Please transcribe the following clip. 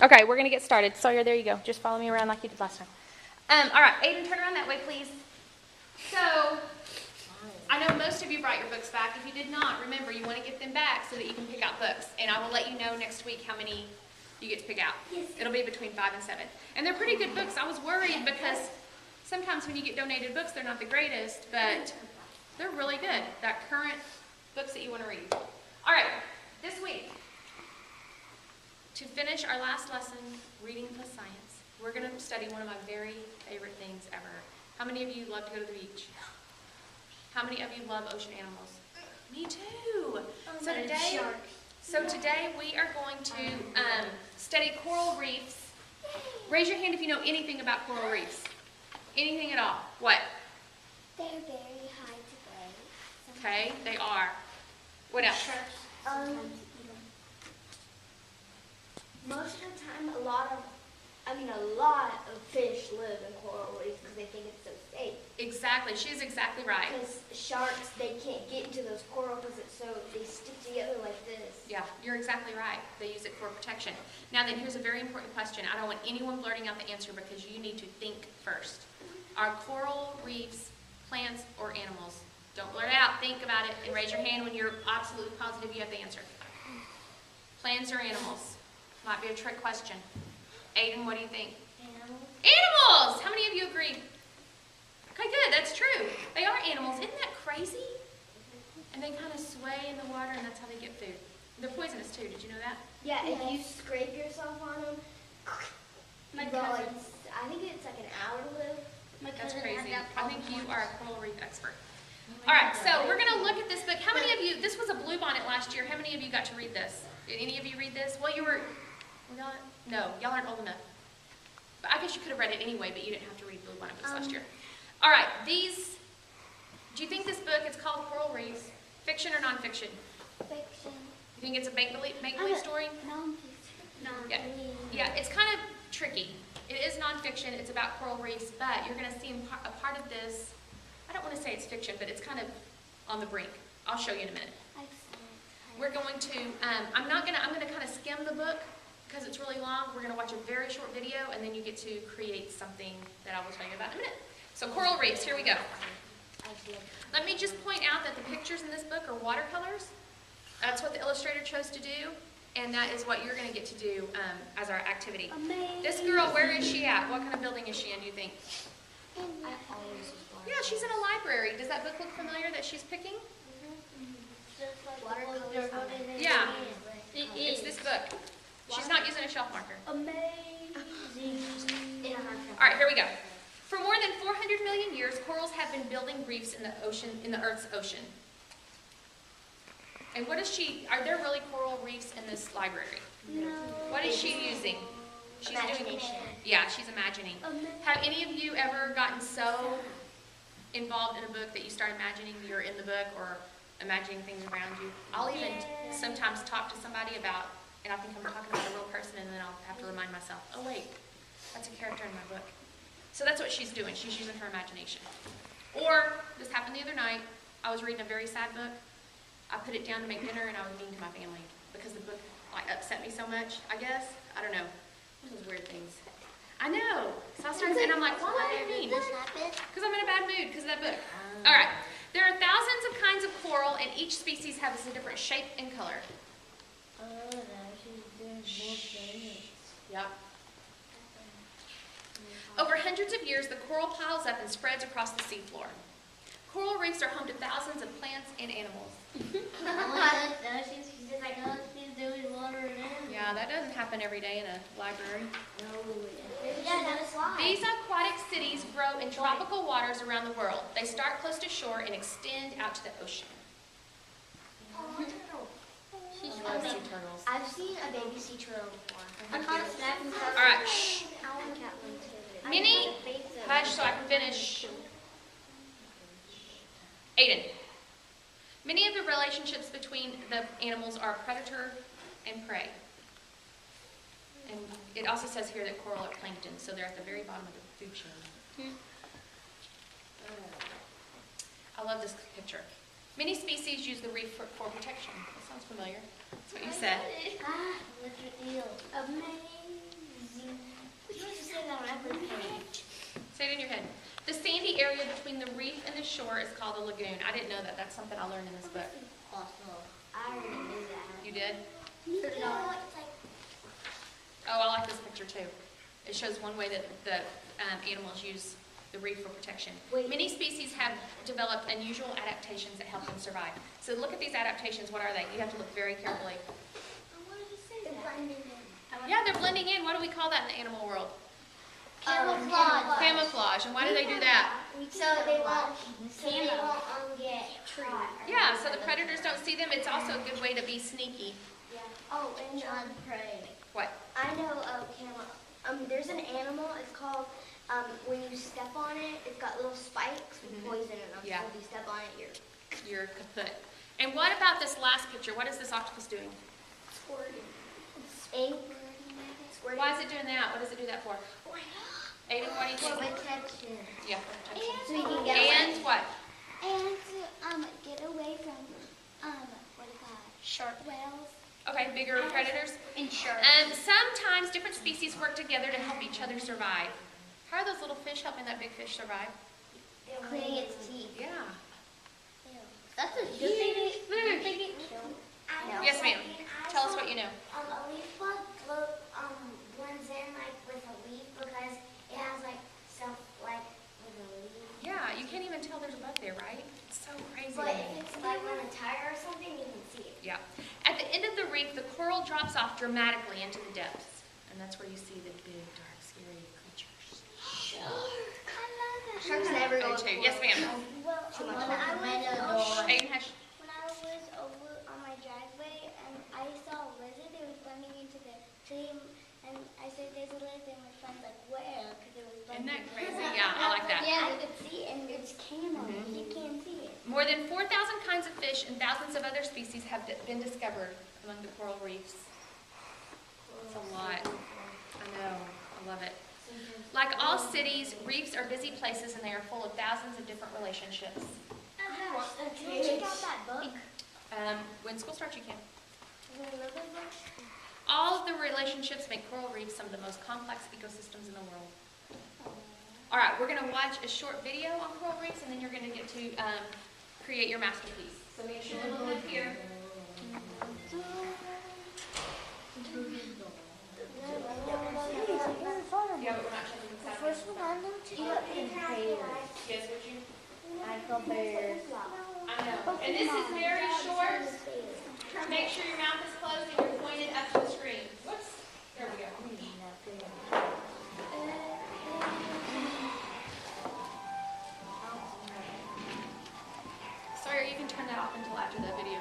Okay, we're gonna get started. Sawyer, there you go. Just follow me around like you did last time. All right, Aiden, turn around that way, please. So, I know most of you brought your books back. If you did not, remember, you want to get them back so that you can pick out books. And I will let you know next week how many you get to pick out. Yes. It'll be between 5 and 7. And they're pretty good books. I was worried because sometimes when you get donated books, they're not the greatest, but they're really good. That current books that you want to read. All right, this week, to finish our last lesson, Reading plus Science, we're going to study one of my very favorite things ever. How many of you love to go to the beach? How many of you love ocean animals? Me too. So today we are going to study coral reefs. Raise your hand if you know anything about coral reefs. Anything at all. What? They're very high to Okay, they are. What else? Most of the time, a lot of fish live in coral reefs because they think it's so safe. Exactly. She's exactly right. Because sharks, they can't get into those coral because they stick together like this. Yeah, you're exactly right. They use it for protection. Now then, here's a very important question. I don't want anyone blurting out the answer because you need to think first. Are coral reefs plants or animals? Don't blurt it out. Think about it and raise your hand when you're absolutely positive you have the answer. Plants or animals? Might be a trick question. Aiden, what do you think? Animals. Animals! How many of you agree? Okay, good. That's true. They are animals. Isn't that crazy? And they kind of sway in the water, and that's how they get food. They're poisonous, too. Did you know that? Yeah, if you scrape yourself on them, I think it's like an hour to live. That's crazy. I think you are a coral reef expert. All right, so we're going to look at this book. How many of you, this was a Bluebonnet last year. How many of you got to read this? Did any of you read this? Well, no, y'all aren't old enough. But I guess you could have read it anyway, but you didn't have to read Bluebonnet books last year. All right, do you think this book, it's called Coral Reefs, fiction or nonfiction? Fiction. You think it's a make-believe story? Non-fiction. Yeah, it's kind of tricky. It is nonfiction, it's about coral reefs, but you're going to see a part of this, I don't want to say it's fiction, but it's kind of on the brink. I'll show you in a minute. We're going to, I'm going to kind of skim the book because it's really long. We're going to watch a very short video and then you get to create something that I will tell you about in a minute. So coral reefs, here we go. Let me just point out that the pictures in this book are watercolors. That's what the illustrator chose to do, and that is what you're going to get to do as our activity. Amazing. This girl, where is she at? What kind of building is she in, do you think? Yeah, she's in a library. Does that book look familiar that she's picking? Yeah, it's this book. She's not using a shelf marker. Amazing. All right, here we go. For more than 400 million years, corals have been building reefs in the ocean, in the Earth's ocean. And what is are there really coral reefs in this library? No. What is she using? She's Imagination. Yeah, she's imagining. Have any of you ever gotten so involved in a book that you start imagining you're in the book or imagining things around you? I'll even sometimes talk to somebody about, and I think I'm talking about a real person, and then I'll have to remind myself, oh wait, that's a character in my book. So that's what she's doing. She's using her imagination. Or, this happened the other night, I was reading a very sad book. I put it down to make dinner and I was mean to my family because the book upset me so much, I guess. I don't know. One of those weird things. I know. So I started, and I'm like, why am I mean? Because I'm in a bad mood because of that book. All right. There are thousands of kinds of coral and each species has a different shape and color. Yep. Over hundreds of years, the coral piles up and spreads across the seafloor. Coral reefs are home to thousands of plants and animals. Yeah, that doesn't happen every day in a library. These aquatic cities grow in tropical waters around the world. They start close to shore and extend out to the ocean. I've seen a baby sea turtle before. I caught a snack and stuff. All right, shh. Minnie, hush so I can finish. Aiden. Many of the relationships between the animals are predator and prey. And it also says here that coral are plankton, so they're at the very bottom of the food chain. I love this picture. Many species use the reef for protection. That sounds familiar. That's what you said. What's your deal? Amazing. shore is called a lagoon. I didn't know that. That's something I learned in this book. I already knew that. You did? No, it's like Oh, I like this picture too. It shows one way that the animals use the reef for protection. Wait. Many species have developed unusual adaptations that help them survive. So look at these adaptations. What are they? You have to look very carefully. I wanted to say that. Yeah, they're blending in. What do we call that in the animal world? Camouflage. Camouflage. And why do they do that? So they won't get caught. Yeah, so the predators don't see them. It's also a good way to be sneaky. Yeah. Oh, and prey. What? I know there's an animal. It's called when you step on it, it's got little spikes with poison in them. Yeah. So if you step on it, You're kaput. And what about this last picture? What is this octopus doing? squirting. Squirting. Why is it doing that? What does it do that for? Aiden, what do you think? Protection. Yeah, for protection. So you can get And what? And to get away from what do you call it? Shark. Whales. Okay, bigger predators. And sharks. Sometimes different species work together to help each other survive. How are those little fish helping that big fish survive? Cleaning its teeth. Yeah. That's a huge fish. No. Yes, ma'am. Tell us what you know. A leaf bug blends in like with a leaf because it has like stuff like with a leaf. Yeah, you can't even tell there's a bug there, right? It's so crazy. But if it's like on a tire or something, you can see it. Yeah. At the end of the reef, the coral drops off dramatically into the depths. And that's where you see the big, dark, scary creatures. Sharks never go. Go to. Yes, ma'am. Well, Too when much. I was Aiden has... when I was over on my driveway and I saw a lizard, it was blending into the tree, and I said, "There's a lizard." And my friend's like, "Where?" Because it was Isn't blending. that crazy? Yeah, I like that. Yeah, you could see it, and it's camo. You can't see it. More than 4,000 kinds of fish and thousands of other species have been discovered among the coral reefs. It's a lot. I know. I love it. Like all cities, reefs are busy places and they are full of thousands of different relationships. Can you check out that book? When school starts, you can. Another book? All of the relationships make coral reefs some of the most complex ecosystems in the world. All right, we're going to watch a short video on coral reefs, and then you're going to get to create your masterpiece. So make sure to look up here. Yeah, but we're not checking this out. First one I know to Yes, would you? I feel bears. I know. And this is very short. Make sure your mouth is closed and you're pointed up to the screen. Whoops. There we go. Sawyer, you can turn that off until after the video.